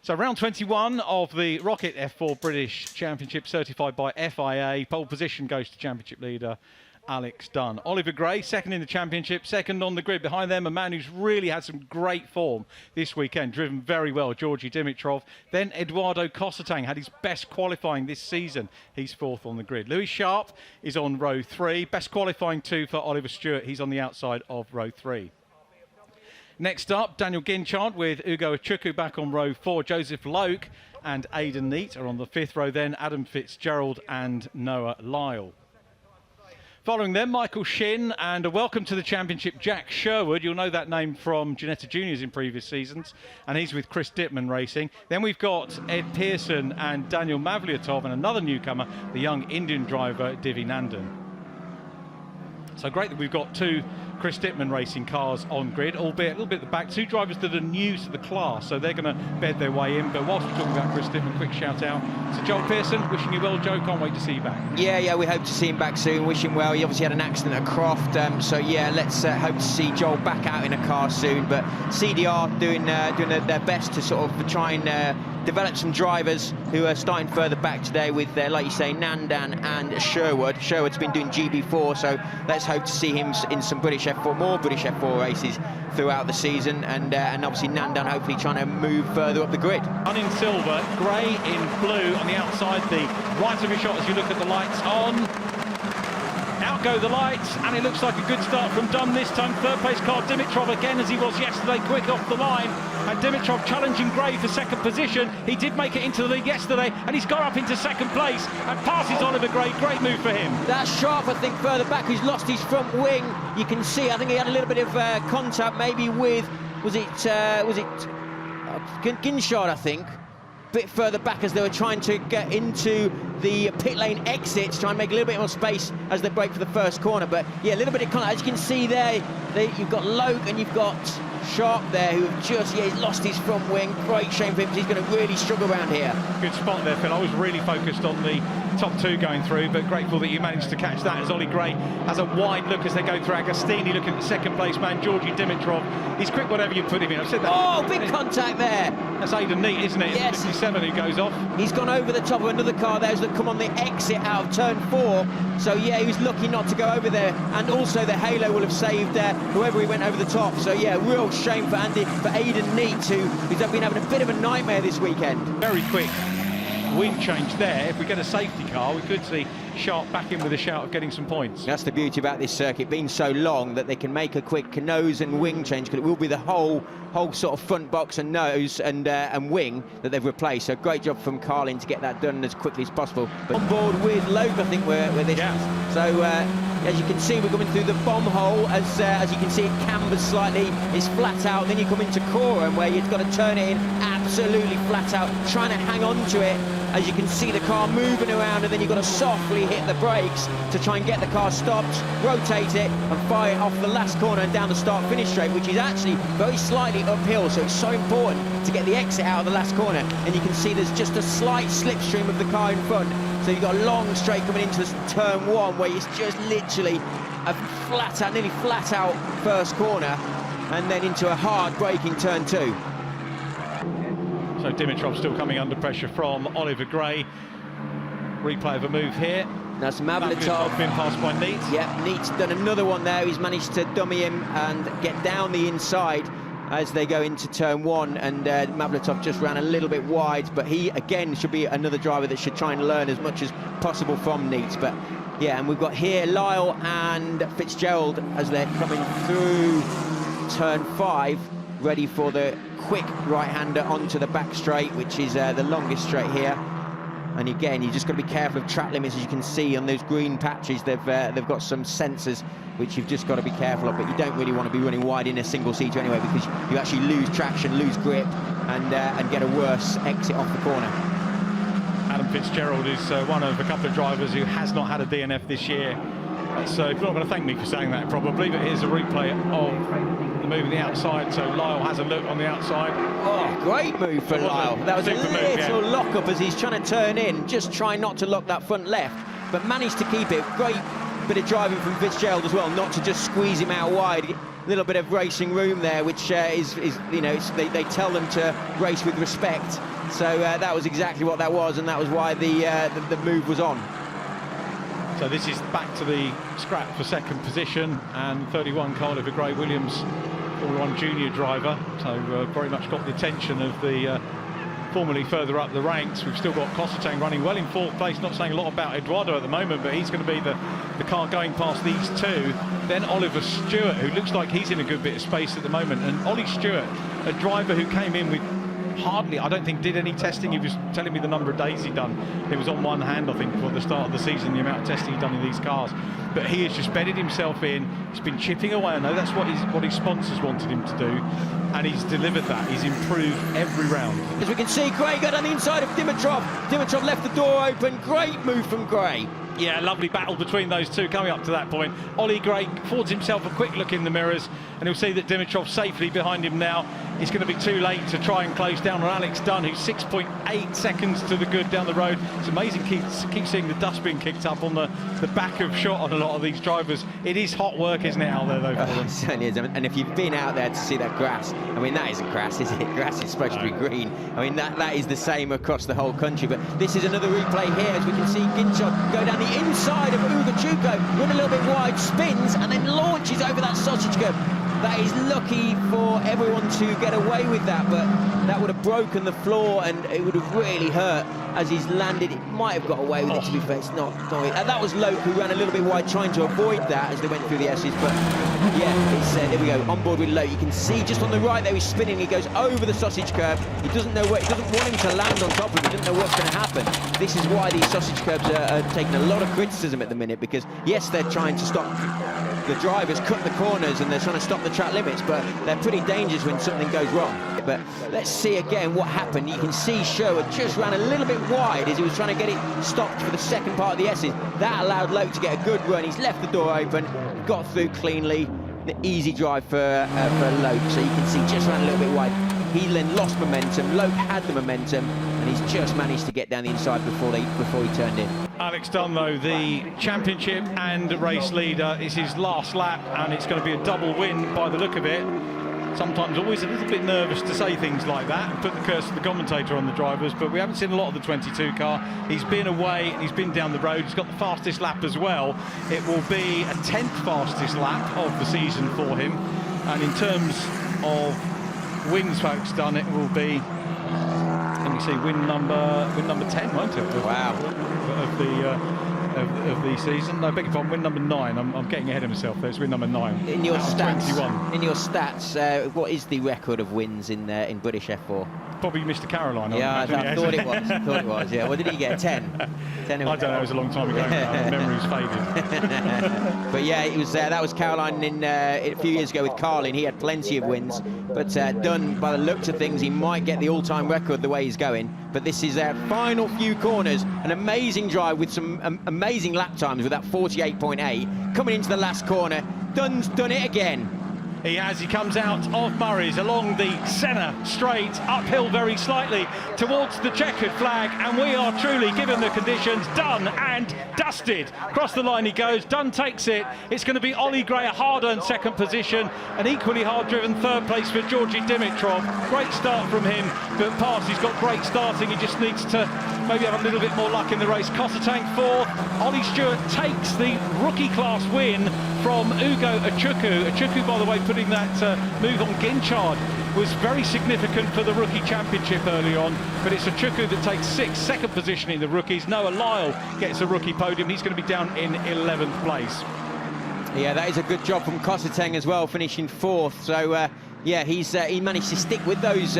So round 21 of the Rocket F4 British Championship, certified by FIA. Pole position goes to championship leader Alex Dunn. Oliver Gray, second in the championship, second on the grid. Behind them, a man who's really had some great form this weekend, driven very well, Georgi Dimitrov. Then Eduardo Cossetang had his best qualifying this season. He's fourth on the grid. Louis Sharp is on row 3. Best qualifying 2 for Oliver Stewart. He's on the outside of row 3. Next up, Daniel Ginchard with Ugo Achukwu back on row 4. Joseph Loke and Aidan Neate are on the 5th row. Then Adam Fitzgerald and Noah Lyle. Following them, Michael Shin and a welcome to the championship, Jack Sherwood. You'll know that name from Ginetta Juniors in previous seasons, and he's with Chris Dittman Racing. Then we've got Ed Pearson and Daniel Mavlyatov, and another newcomer, the young Indian driver, Divi Nandan. So great that we've got 2 Chris Dittman Racing cars on grid, albeit a little bit at the back. 2 drivers that are new to the class, so they're going to bed their way in. But whilst we're talking about Chris Dittman, quick shout out to Joel Pearson. Wishing you well, Joe. Can't wait to see you back. Yeah, we hope to see him back soon. Wish him well. He obviously had an accident at Croft, so yeah, let's hope to see Joel back out in a car soon. But CDR doing their best to sort of try and develop some drivers who are starting further back today with, like you say, Nandan and Sherwood. Sherwood's been doing GB4, so let's hope to see him in some more British F4 races throughout the season, and obviously Nandan hopefully trying to move further up the grid. Dunn in silver, Gray in blue on the outside, the right of your shot as you look at the lights on. Out go the lights, and it looks like a good start from Dunn this time. Third place car, Dimitrov again, as he was yesterday, quick off the line. And Dimitrov challenging Gray for second position. He did make it into the lead yesterday, and he's got up into second place and passes Oliver Gray. Great move for him. That's Sharp, I think, further back. He's lost his front wing. You can see, I think he had a little bit of contact maybe with, was it Ginchard, I think. Bit further back as they were trying to get into the pit lane exits, trying to make a little bit more space as they break for the first corner. But yeah, a little bit of contact. As you can see there, you've got Loke and you've got Sharp there, who have just, he's lost his front wing. Great shame for him, because he's going to really struggle around here. Good spot there, Phil. I was really focused on the top 2 going through, but grateful that you managed to catch that as Ollie Gray has a wide look as they go through. Agostini looking at the second place man, Georgi Dimitrov. He's quick whatever you put him in. I've said that. Oh, big contact there. That's Aidan Neate, isn't it? Yes. 57 who goes off. He's gone over the top of another car there as they come on the exit out of turn 4. So yeah, he was lucky not to go over there, and also the halo will have saved whoever he went over the top. So yeah, real shame for Aidan Neate, who's been having a bit of a nightmare this weekend. Very quick wing change there. If we get a safety car, we could see Sharp back in with a shout of getting some points. That's the beauty about this circuit being so long, that they can make a quick nose and wing change, because it will be the whole sort of front box and nose and wing that they've replaced. So great job from Carlin to get that done as quickly as possible. But on board with Loke, I think we're this. Yeah. So as you can see, we're coming through the bomb hole. As you can see, it cambers slightly. It's flat out. Then you come into Coram, where you've got to turn it in absolutely flat out, trying to hang on to it. As you can see, the car moving around, and then you've got to softly hit the brakes to try and get the car stopped, rotate it, and fire it off the last corner and down the start-finish straight, which is actually very slightly uphill, so it's so important to get the exit out of the last corner. And you can see there's just a slight slipstream of the car in front, so you've got a long straight coming into turn 1, where it's just literally a flat out, nearly flat out first corner, and then into a hard braking turn 2. So Dimitrov still coming under pressure from Oliver Gray. Replay of a move here. That's Mavlyatov. Been passed by Neate. Yeah, Neate's done another one there. He's managed to dummy him and get down the inside as they go into turn 1, and Mavlyatov just ran a little bit wide, but he again should be another driver that should try and learn as much as possible from Neate. But yeah, and we've got here Lyle and Fitzgerald as they're coming through turn 5, ready for the quick right-hander onto the back straight, which is the longest straight here. And again, you just got to be careful of track limits. As you can see on those green patches, they've got some sensors which you've just got to be careful of. But you don't really want to be running wide in a single seater anyway, because you actually lose traction, lose grip, and get a worse exit off the corner. Adam Fitzgerald is one of a couple of drivers who has not had a DNF this year. So you're not going to thank me for saying that probably, but here's a replay of the move on the outside. So Lyle has a look on the outside. Oh, great move for Lyle. That was a little lock-up as he's trying to turn in, just trying not to lock that front left, but managed to keep it. Great bit of driving from Fitzgerald as well, not to just squeeze him out wide. little bit of racing room there, which is you know, they tell them to race with respect. So that was exactly what that was, and that was why the move was on. So this is back to the scrap for second position, and 31 Oliver Gray Williams, Formula 1 junior driver, so very much got the attention of the formerly further up the ranks. We've still got Cossetang running well in fourth place, not saying a lot about Eduardo at the moment, but he's going to be the car going past these two. Then Oliver Stewart, who looks like he's in a good bit of space at the moment, and Ollie Stewart, a driver who came in with hardly, I don't think, did any testing. He was telling me the number of days he'd done. It was on one hand, I think, for the start of the season, the amount of testing he'd done in these cars. But he has just bedded himself in. He's been chipping away. I know that's what his sponsors wanted him to do, and he's delivered that. He's improved every round. As we can see, Gray got on the inside of Dimitrov. Dimitrov left the door open. Great move from Gray. Yeah, lovely battle between those two coming up to that point. Ollie Gray affords himself a quick look in the mirrors, and he'll see that Dimitrov safely behind him now. It's going to be too late to try and close down on Alex Dunn, who's 6.8 seconds to the good down the road. It's amazing, keep seeing the dust being kicked up on the back of shot on a lot of these drivers. It is hot work, isn't it, out there, though, for them? It certainly is. And if you've been out there to see that grass, I mean, that isn't grass, is it? Grass is supposed to be green. I mean, that is the same across the whole country. But this is another replay here, as we can see Ginchard go down the inside of Ugo Chuko, run a little bit wide, spins, and then launches over that sausage curb. That is lucky for everyone to get away with that, but that would have broken the floor and it would have really hurt as he's landed. It might have got away with it, to be fair. It's not. That was Loke, who ran a little bit wide, trying to avoid that as they went through the S's. But yeah, it's there we go, on board with Loke. You can see just on the right there, he's spinning. He goes over the sausage curb. He doesn't know where. He doesn't want him to land on top of him. He doesn't know what's going to happen. This is why these sausage curbs are taking a lot of criticism at the minute, because yes, they're trying to stop the drivers, cut the corners, and they're trying to stop the track limits, but they're pretty dangerous when something goes wrong. But let's see again what happened. You can see Sherwood just ran a little bit wide as he was trying to get it stopped for the second part of the S's. That allowed Loke to get a good run. He's left the door open, got through cleanly. The easy drive for Loke. So you can see just ran a little bit wide. He then lost momentum. Loke had the momentum, and he's just managed to get down the inside before he turned in. Alex Dunn, though, the championship and race leader, is his last lap, and it's going to be a double win by the look of it. Sometimes always a little bit nervous to say things like that and put the curse of the commentator on the drivers, but we haven't seen a lot of the 22 car. He's been away, he's been down the road, he's got the fastest lap as well. It will be a 10th fastest lap of the season for him, and in terms of wins for Alex Dunn, it will be, let me see, win number 10, won't it? Wow. Of the season. No, beg your pardon, win number 9. I'm getting ahead of myself there. It's win number 9. In your stats, 21. In your stats, what is the record of wins in British F4? Probably Mr. Caroline. Yeah, I thought it was. I thought it was. Yeah. What did he get? 10. 10. I don't know. It was a long time ago. Memory's faded. But yeah, it was. That was Caroline a few years ago with Carlin. He had plenty of wins, but Dunn, by the looks of things, he might get the all-time record the way he's going. But this is their final few corners. An amazing drive with some amazing lap times with that 48.8. Coming into the last corner, Dunn's done it again. He has. He comes out of Murray's along the Senna straight, uphill very slightly towards the checkered flag, and we are truly, given the conditions, done and dusted. Across the line he goes. Dunn takes it. It's going to be Ollie Gray, a hard-earned second position, an equally hard-driven third place for Georgi Dimitrov. Great start from him, but Parsley's got great starting. He just needs to maybe have a little bit more luck in the race. Cossetang fourth. Ollie Stewart takes the rookie class win from Ugo Achukwu. Achukwu, by the way, putting that move on Ginchard was very significant for the rookie championship early on, but it's Achukwu that takes second position in the rookies. Noah Lyle gets a rookie podium. He's going to be down in 11th place. Yeah, that is a good job from Cossetang as well, finishing fourth. So yeah, he managed to stick with those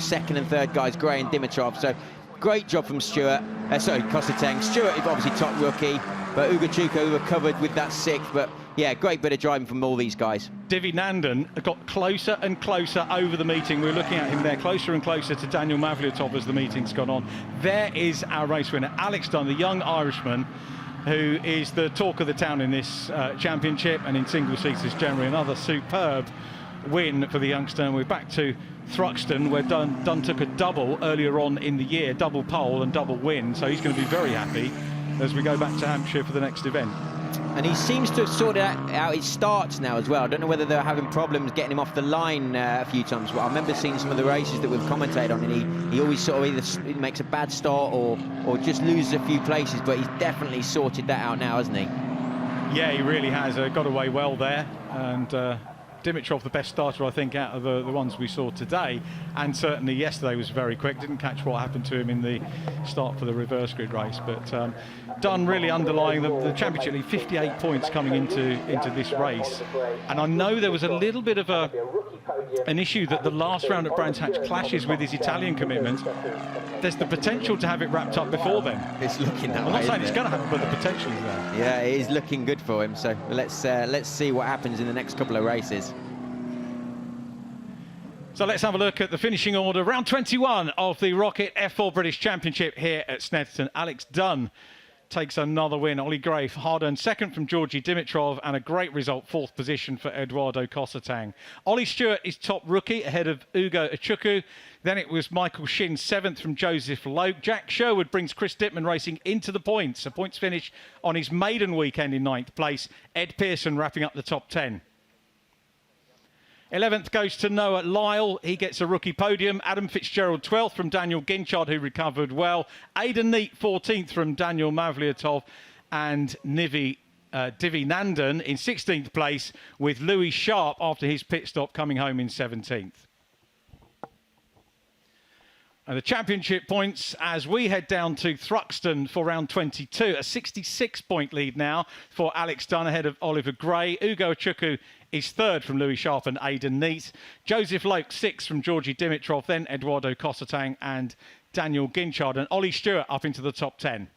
second and third guys, Gray and Dimitrov. So great job from Cossetang. Stewart is obviously top rookie, but Ugo Chuko recovered with that sixth. But yeah, great bit of driving from all these guys. Divi Nandan got closer and closer over the meeting. We're looking at him there, closer and closer to Daniel Mavlyotov as the meeting's gone on. There is our race winner, Alex Dunn, the young Irishman, who is the talk of the town in this championship and in single-seaters generally. Another superb win for the youngster. And we're back to Thruxton, where Dunn took a double earlier on in the year, double pole and double win. So he's going to be very happy as we go back to Hampshire for the next event. And he seems to have sorted out his starts now as well. I don't know whether they're having problems getting him off the line a few times. But I remember seeing some of the races that we've commentated on, and he always sort of either makes a bad start or just loses a few places. But he's definitely sorted that out now, hasn't he? Yeah, he really has. Got away well there. And Dimitrov, the best starter, I think, out of the ones we saw today. And certainly yesterday was very quick. Didn't catch what happened to him in the start for the reverse grid race. But Dunn really underlying the Championship League, 58 points coming into this race. And I know there was a little bit of an issue that the last round at Brands Hatch clashes with his Italian commitment. There's the potential to have it wrapped up before then. It's looking that way. I'm not saying it's going to happen, but the potential is there. Yeah, it is looking good for him. So let's see what happens in the next couple of races. So let's have a look at the finishing order. Round 21 of the ROKiT F4 British Championship here at Snetterton. Alex Dunn takes another win. Ollie Gray, hard-earned second from Georgi Dimitrov, and a great result, fourth position for Eduardo Cosatang. Ollie Stewart is top rookie ahead of Ugo Achukwu. Then it was Michael Shin, seventh from Joseph Loke. Jack Sherwood brings Chris Dittman Racing into the points. A points finish on his maiden weekend in ninth place. Ed Pearson wrapping up the top 10. 11th goes to Noah Lyle. He gets a rookie podium. Adam Fitzgerald 12th from Daniel Ginchard, who recovered well. Aidan Neat 14th from Daniel Mavliatov. And Divi Nandan in 16th place, with Louis Sharp after his pit stop coming home in 17th. And the championship points as we head down to Thruxton for round 22. A 66-point lead now for Alex Dunn ahead of Oliver Gray. Ugo Achukwu is third from Louis Sharp and Aidan Neat. Joseph Loke sixth from Georgi Dimitrov, then Eduardo Cosatang and Daniel Ginchard. And Ollie Stewart up into the top 10.